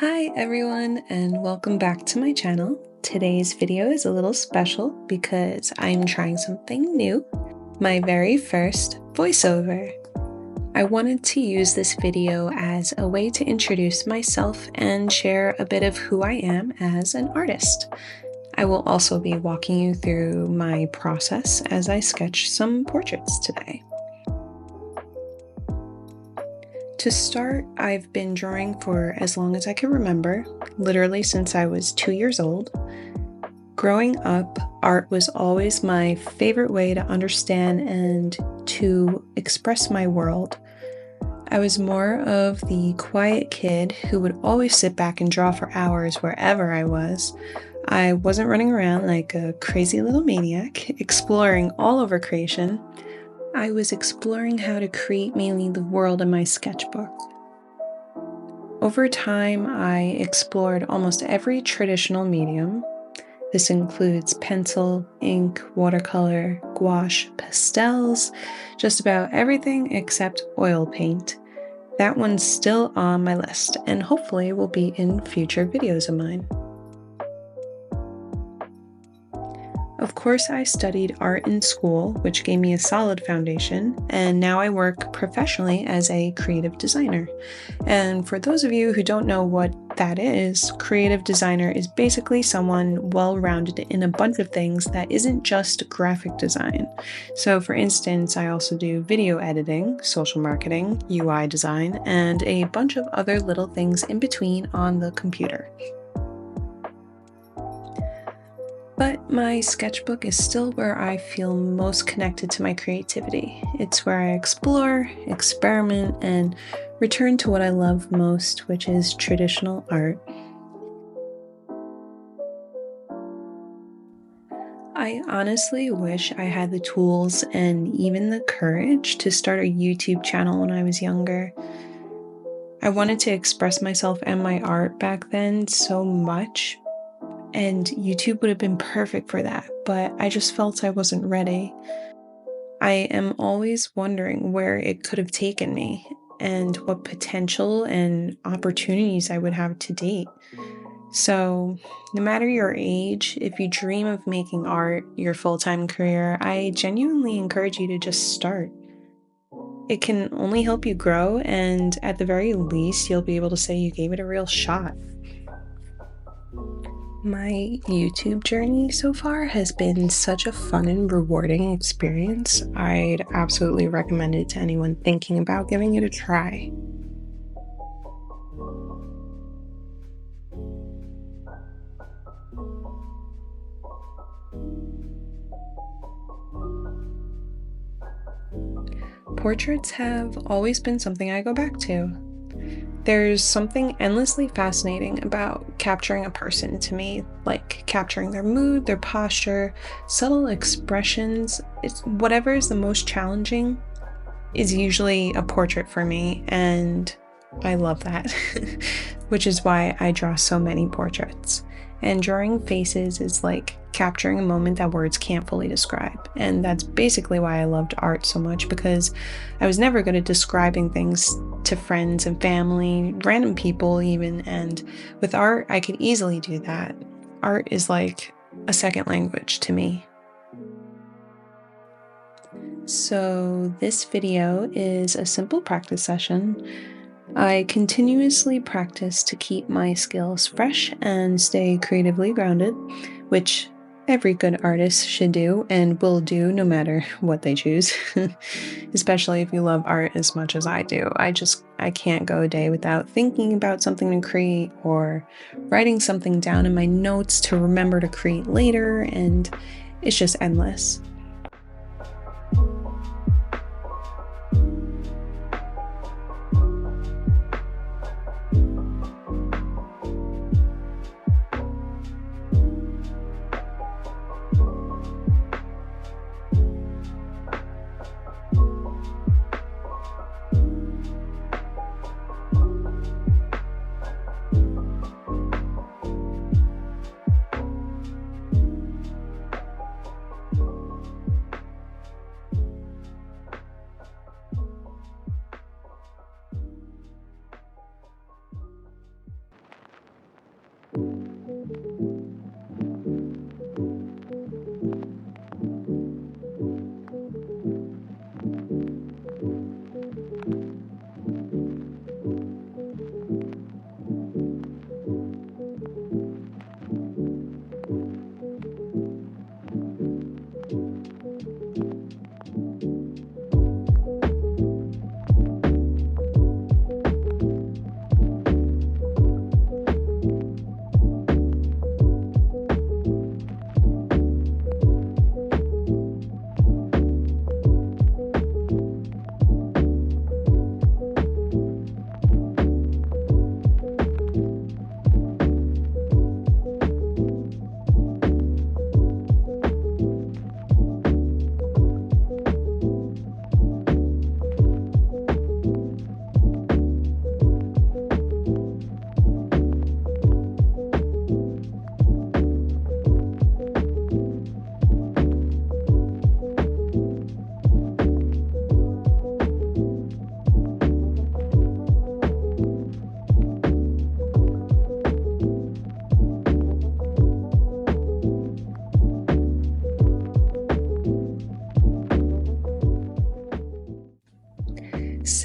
Hi everyone and welcome back to my channel. Today's video is a little special because I'm trying something new, my very first voiceover. I wanted to use this video as a way to introduce myself and share a bit of who I am as an artist. I will also be walking you through my process as I sketch some portraits today. To start, I've been drawing for as long as I can remember, literally since I was 2 years old. Growing up, art was always my favorite way to understand and to express my world. I was more of the quiet kid who would always sit back and draw for hours wherever I was. I wasn't running around like a crazy little maniac, exploring all over creation. I was exploring how to create mainly the world in my sketchbook. Over time, I explored almost every traditional medium. This includes pencil, ink, watercolor, gouache, pastels, just about everything except oil paint. That one's still on my list and hopefully will be in future videos of mine. Of course, I studied art in school, which gave me a solid foundation, and now I work professionally as a creative designer. And for those of you who don't know what that is, creative designer is basically someone well-rounded in a bunch of things that isn't just graphic design. So for instance, I also do video editing, social marketing, UI design, and a bunch of other little things in between on the computer. But my sketchbook is still where I feel most connected to my creativity. It's where I explore, experiment, and return to what I love most, which is traditional art. I honestly wish I had the tools and even the courage to start a YouTube channel when I was younger. I wanted to express myself and my art back then so much, and YouTube would have been perfect for that, but I just felt I wasn't ready. I am always wondering where it could have taken me and what potential and opportunities I would have to date. So, no matter your age, if you dream of making art your full-time career, I genuinely encourage you to just start. It can only help you grow, and at the very least, you'll be able to say you gave it a real shot. My YouTube journey so far has been such a fun and rewarding experience. I'd absolutely recommend it to anyone thinking about giving it a try. Portraits have always been something I go back to. There's something endlessly fascinating about capturing a person to me, like capturing their mood, their posture, subtle expressions. It's whatever is the most challenging is usually a portrait for me, and I love that, which is why I draw so many portraits. And drawing faces is like capturing a moment that words can't fully describe. And that's basically why I loved art so much, because I was never good at describing things to friends and family, random people even, and with art, I could easily do that. Art is like a second language to me. So this video is a simple practice session. I continuously practice to keep my skills fresh and stay creatively grounded, which every good artist should do and will do no matter what they choose, especially if you love art as much as I do. I can't go a day without thinking about something to create or writing something down in my notes to remember to create later, and it's just endless.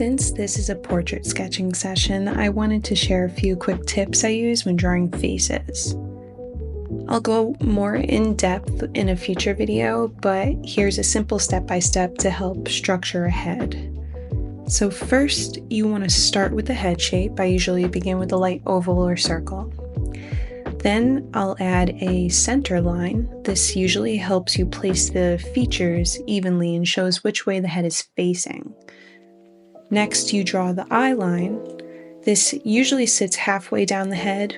Since this is a portrait sketching session, I wanted to share a few quick tips I use when drawing faces. I'll go more in depth in a future video, but here's a simple step-by-step to help structure a head. So first, you want to start with the head shape. I usually begin with a light oval or circle. Then I'll add a center line. This usually helps you place the features evenly and shows which way the head is facing. Next, you draw the eye line. This usually sits halfway down the head.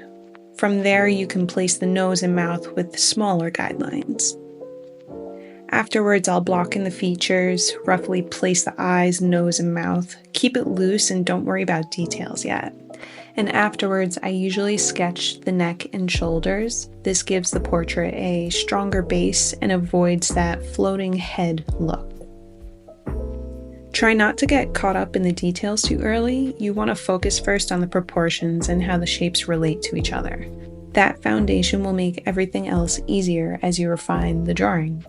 From there, you can place the nose and mouth with smaller guidelines. Afterwards, I'll block in the features, roughly place the eyes, nose, and mouth. Keep it loose and don't worry about details yet. And afterwards, I usually sketch the neck and shoulders. This gives the portrait a stronger base and avoids that floating head look. Try not to get caught up in the details too early. You want to focus first on the proportions and how the shapes relate to each other. That foundation will make everything else easier as you refine the drawing.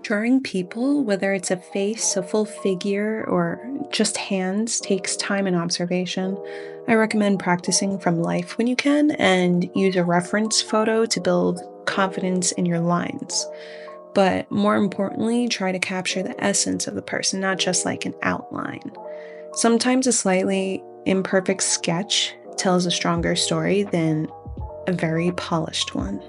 Drawing people, whether it's a face, a full figure, or just hands, takes time and observation. I recommend practicing from life when you can, and use a reference photo to build confidence in your lines. But more importantly, try to capture the essence of the person, not just like an outline. Sometimes a slightly imperfect sketch tells a stronger story than a very polished one.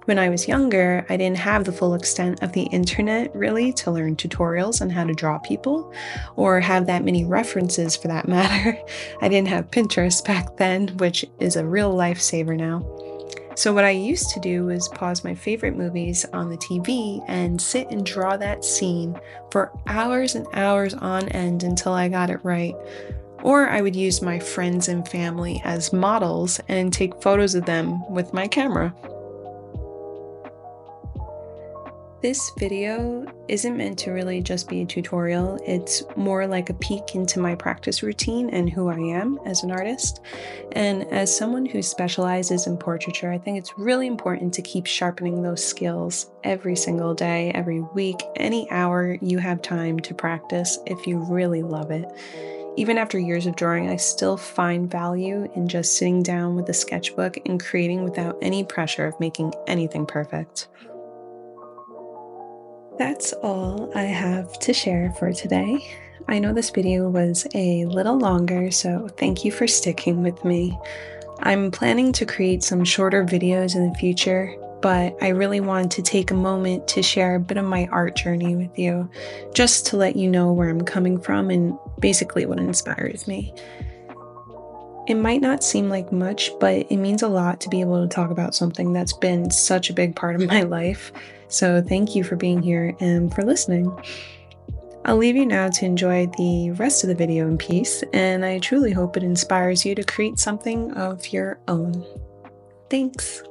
When I was younger, I didn't have the full extent of the internet really to learn tutorials on how to draw people, or have that many references for that matter. I didn't have Pinterest back then, which is a real lifesaver now. So what I used to do was pause my favorite movies on the TV and sit and draw that scene for hours and hours on end until I got it right. Or I would use my friends and family as models and take photos of them with my camera. This video isn't meant to really just be a tutorial. It's more like a peek into my practice routine and who I am as an artist. And as someone who specializes in portraiture, I think it's really important to keep sharpening those skills every single day, every week, any hour you have time to practice if you really love it. Even after years of drawing, I still find value in just sitting down with a sketchbook and creating without any pressure of making anything perfect. That's all I have to share for today. I know this video was a little longer, so thank you for sticking with me. I'm planning to create some shorter videos in the future, but I really want to take a moment to share a bit of my art journey with you, just to let you know where I'm coming from and basically what inspires me. It might not seem like much, but it means a lot to be able to talk about something that's been such a big part of my life. So thank you for being here and for listening. I'll leave you now to enjoy the rest of the video in peace, and I truly hope it inspires you to create something of your own. Thanks.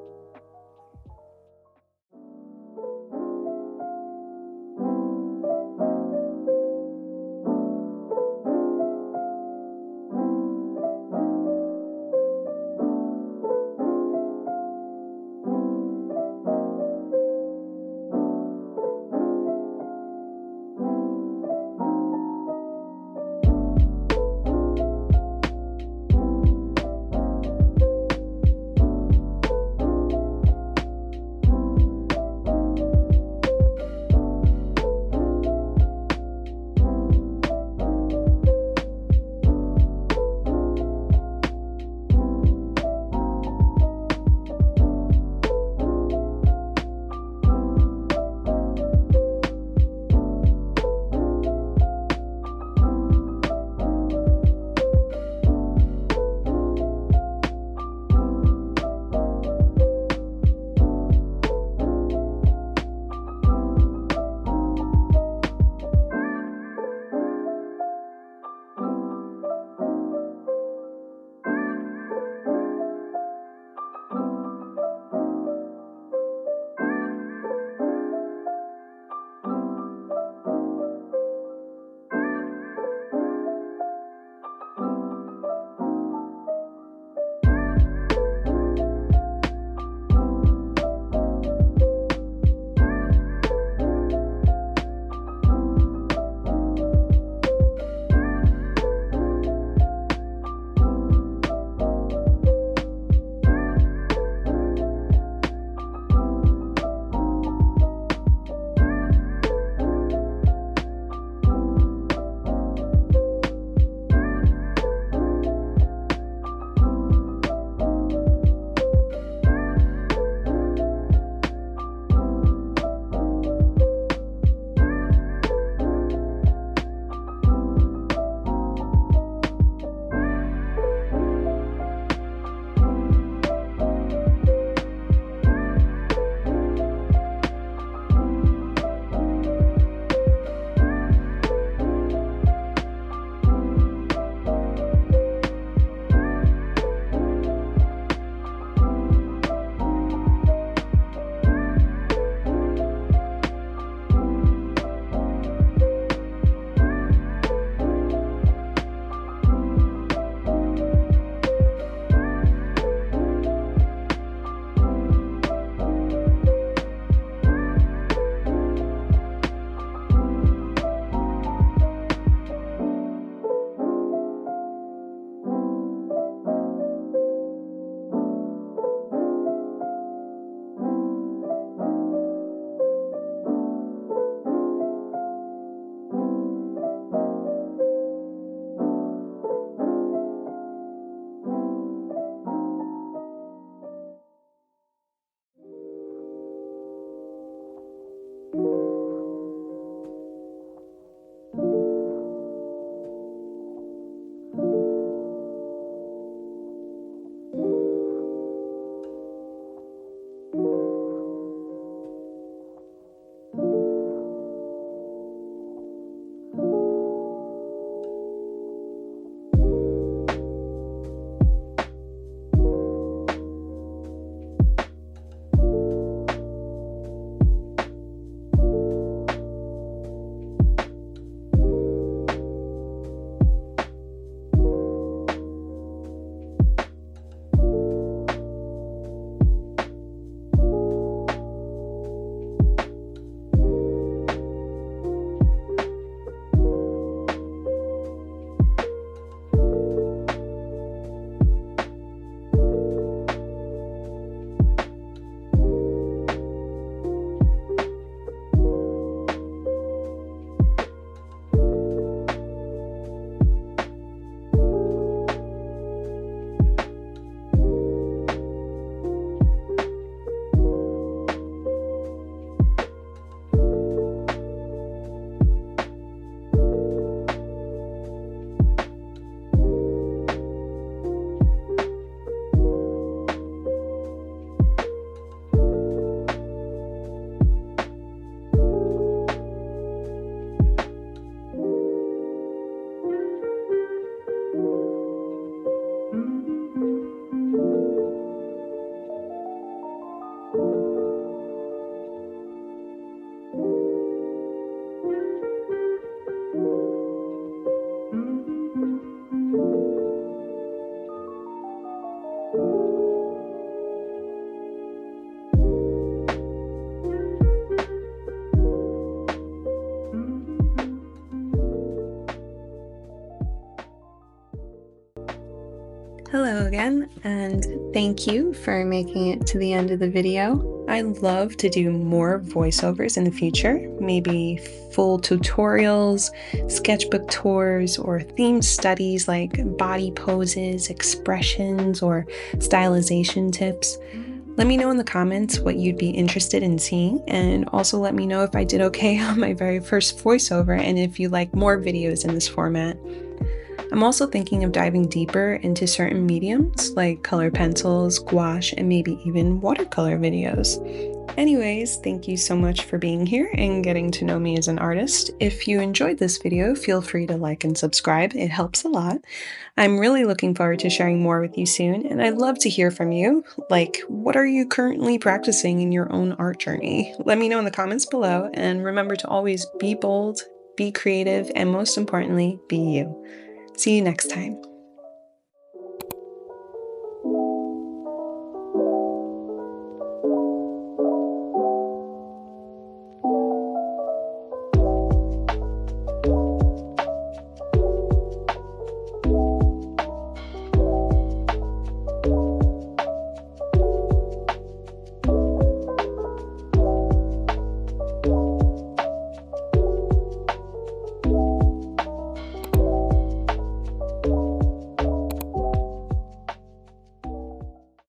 Hello again, and thank you for making it to the end of the video. I love to do more voiceovers in the future, maybe full tutorials, sketchbook tours, or themed studies like body poses, expressions, or stylization tips. Let me know in the comments what you'd be interested in seeing, and also let me know if I did okay on my very first voiceover and if you like more videos in this format. I'm also thinking of diving deeper into certain mediums like color pencils, gouache, and maybe even watercolor videos. Anyways, thank you so much for being here and getting to know me as an artist. If you enjoyed this video, feel free to like and subscribe. It helps a lot. I'm really looking forward to sharing more with you soon, and I'd love to hear from you. Like, what are you currently practicing in your own art journey? Let me know in the comments below, and remember to always be bold, be creative, and most importantly, be you. See you next time.